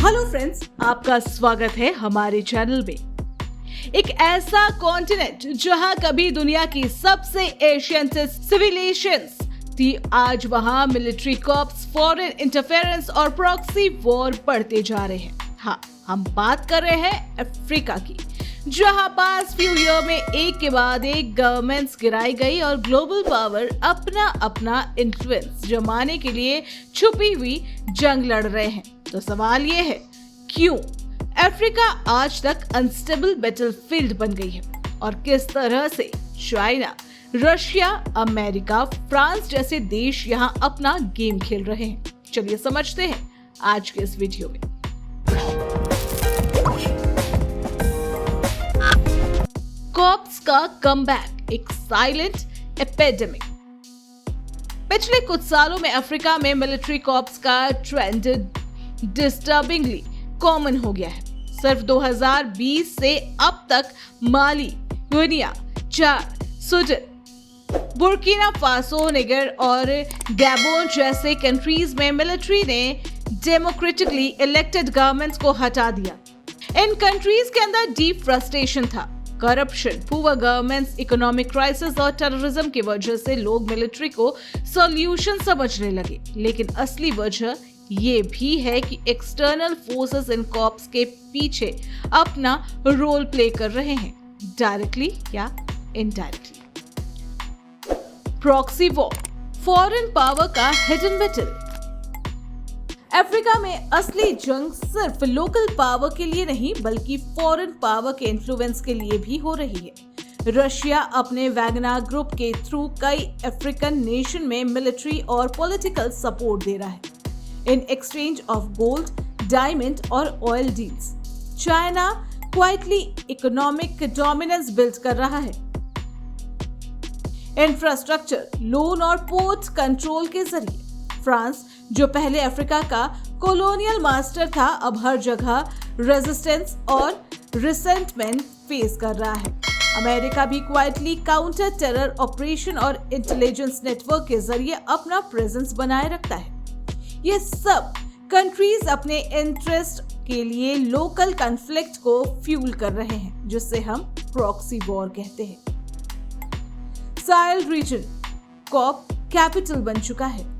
Hello friends, आपका स्वागत है हमारे चैनल में। एक ऐसा कॉन्टिनेंट जहां कभी दुनिया की सबसे एशियंट सिविलाइजेशंस थी, आज वहां मिलिट्री कॉर्प्स, फॉरेन इंटरफेरेंस और प्रॉक्सी वॉर बढ़ते जा रहे हैं। हाँ, हम बात कर रहे हैं अफ्रीका की, जहां पास फ्यू ईयर में एक के बाद एक गवर्नमेंट्स गिराई गई और ग्लोबल पावर अपना अपना इन्फ्लुएंस जमाने के लिए छुपी हुई जंग लड़ रहे हैं। तो सवाल ये है, क्यों अफ्रीका आज तक अनस्टेबल बैटलफील्ड बन गई है और किस तरह से चाइना, रशिया, अमेरिका, फ्रांस जैसे देश यहां अपना गेम खेल रहे हैं। चलिए समझते हैं आज के इस वीडियो में। कॉर्प्स का कमबैक, एक साइलेंट एपिडेमिक। पिछले कुछ सालों में अफ्रीका में मिलिट्री कॉर्प्स का ट्रेंड डिस्टर्बिंगली कॉमन हो गया है। सिर्फ 2020 से अब तक माली, गुइनिया, चाद, सूडान, बुर्किना फासो, निगर और गैबोन जैसे कंट्रीज में मिलिट्री ने डेमोक्रेटिकली इलेक्टेड गवर्नमेंट्स को हटा दिया। इन कंट्रीज के अंदर डीप फ्रस्ट्रेशन था। Corruption, poor governments, economic crisis और टेररिज्म की वजह से लोग मिलिट्री को सॉल्यूशन समझने लगे। लेकिन असली वजह ये भी है कि एक्सटर्नल फोर्सेस इन कॉर्प्स के पीछे अपना रोल प्ले कर रहे हैं, डायरेक्टली या indirectly. Proxy war, foreign power का हिडन बैटल। अफ्रीका में असली जंग सिर्फ लोकल पावर के लिए नहीं बल्कि फॉरेन पावर के इन्फ्लुएंस के लिए भी हो रही है। रशिया अपने वैगनर ग्रुप के थ्रू कई अफ्रीकन नेशन में मिलिट्री और पॉलिटिकल सपोर्ट दे रहा है in exchange of gold, diamond और oil deals. China quietly economic dominance build कर रहा है इंफ्रास्ट्रक्चर, लोन और पोर्ट कंट्रोल के जरिए। फ्रांस, जो पहले अफ्रीका का कॉलोनियल मास्टर था, अब हर जगह रेजिस्टेंस और रिसेंटमेंट फेस कर रहा है। अमेरिका भी क्वाइटली काउंटर टेरर ऑपरेशन और इंटेलिजेंस नेटवर्क के जरिए अपना प्रेजेंस बनाए रखता है। ये सब कंट्रीज अपने इंटरेस्ट के लिए लोकल कॉन्फ्लिक्ट को फ्यूल कर रहे हैं, जिससे हम प्रॉक्सी वॉर कहते हैं। साहेल रीजन कॉप कैपिटल बन चुका है।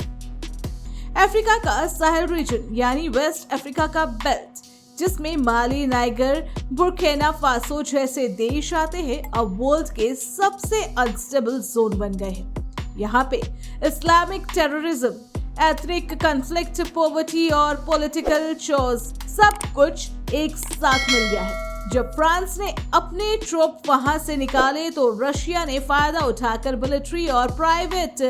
अफ्रीका का साहेल रीजन यानी वेस्ट अफ्रीका का बेल्ट, जिसमें माली, नाइगर, बुर्किना फासो जैसे देश आते हैं, अब वर्ल्ड के सबसे अनस्टेबल जोन बन गए हैं। यहाँ पे Islamic terrorism, ethnic conflict, poverty और पॉलिटिकल चॉज सब कुछ एक साथ मिल गया है। जब फ्रांस ने अपने ट्रूप वहां से निकाले तो रशिया ने फायदा उठाकर मिलिट्री और प्राइवेट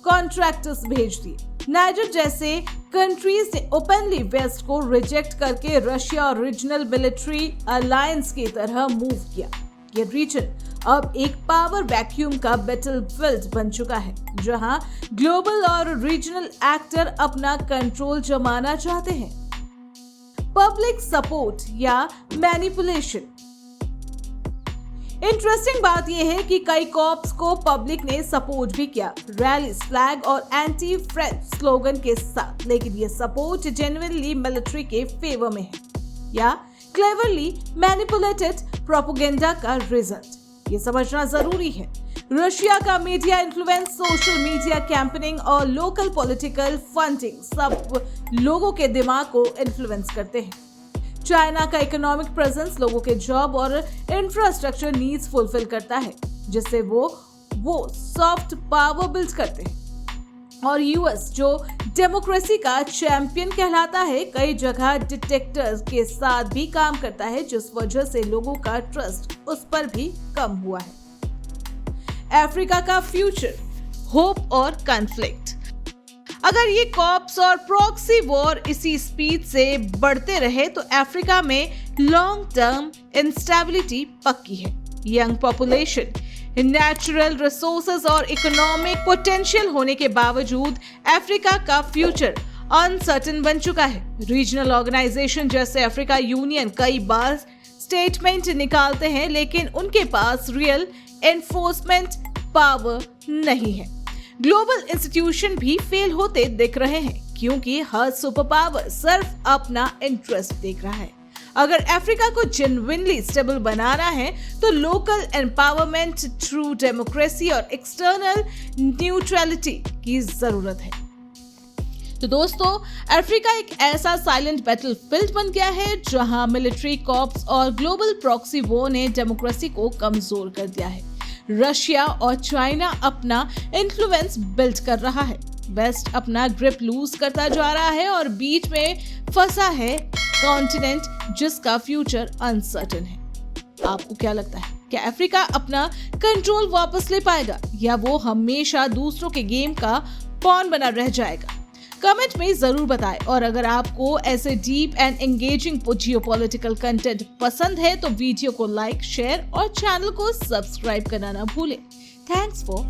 कॉन्ट्रैक्टर्स भेज दिए। नाइजर जैसे कंट्रीज ने ओपनली वेस्ट को रिजेक्ट करके रशिया और रीजनल मिलिट्री अलायंस की तरह मूव किया। ये रीजन अब एक पावर वैक्यूम का बैटलफील्ड बन चुका है, जहां ग्लोबल और रीजनल एक्टर अपना कंट्रोल जमाना चाहते हैं। पब्लिक सपोर्ट या मैनिपुलेशन। इंटरेस्टिंग बात यह है कि कई कॉर्प्स को पब्लिक ने सपोर्ट भी किया, रैलीज, फ्लैग और एंटी फ्रेंच स्लोगन के साथ। लेकिन ये सपोर्ट जेन्युइनली मिलिट्री के फेवर में है या क्लेवरली मैनिपुलेटेड प्रोपेगेंडा का रिजल्ट, ये समझना जरूरी है। रशिया का media influence, social media campaigning और लोकल पॉलिटिकल फंडिंग सब लोगों के दिमाग को इन्फ्लुएंस करते हैं। चाइना का इकोनॉमिक प्रेजेंस लोगों के जॉब और इंफ्रास्ट्रक्चर नीड्स फुलफिल करता है, जिससे वो सॉफ्ट पावर बिल्ड करते हैं। और यूएस, जो डेमोक्रेसी का चैंपियन कहलाता है, कई जगह डिटेक्टर्स के साथ भी काम करता है, जिस वजह से लोगों का ट्रस्ट उस पर भी कम हुआ है। अफ्रीका का फ्यूचर, होप और कॉन्फ्लिक्ट। अगर ये कॉर्प्स और प्रॉक्सी वॉर इसी स्पीड से बढ़ते रहे तो अफ्रीका में लॉन्ग टर्म इंस्टेबिलिटी पक्की है। यंग पॉपुलेशन, नेचुरल रिसोर्सेज और इकोनॉमिक पोटेंशियल होने के बावजूद अफ्रीका का फ्यूचर अनसर्टेन बन चुका है। रीजनल ऑर्गेनाइजेशन जैसे अफ्रीका यूनियन कई बार स्टेटमेंट निकालते हैं, लेकिन उनके पास रियल एनफोर्समेंट पावर नहीं है। ग्लोबल इंस्टीट्यूशन भी फेल होते दिख रहे हैं क्योंकि हर सुपर पावर सिर्फ अपना इंटरेस्ट देख रहा है। अगर अफ्रीका को जेन्युइनली स्टेबल बनाना है तो लोकल एम्पावरमेंट, ट्रू डेमोक्रेसी और एक्सटर्नल न्यूट्रलिटी की जरूरत है। तो दोस्तों, अफ्रीका एक ऐसा साइलेंट बैटलफील्ड बन गया है जहां मिलिट्री कॉर्प्स और ग्लोबल प्रॉक्सी वॉर ने डेमोक्रेसी को कमजोर कर दिया है। रशिया और चाइना अपना इन्फ्लुएंस बिल्ड कर रहा है, वेस्ट अपना ग्रिप लूज करता जा रहा है और बीच में फंसा है कॉन्टिनेंट जिसका फ्यूचर अनसर्टेन है। आपको क्या लगता है, क्या अफ्रीका अपना कंट्रोल वापस ले पाएगा या वो हमेशा दूसरों के गेम का पॉन बना रह जाएगा? कमेंट में जरूर बताएं। और अगर आपको ऐसे deep and engaging geopolitical content पसंद है तो वीडियो को लाइक, शेयर और चैनल को सब्सक्राइब करना ना भूलें। Thanks for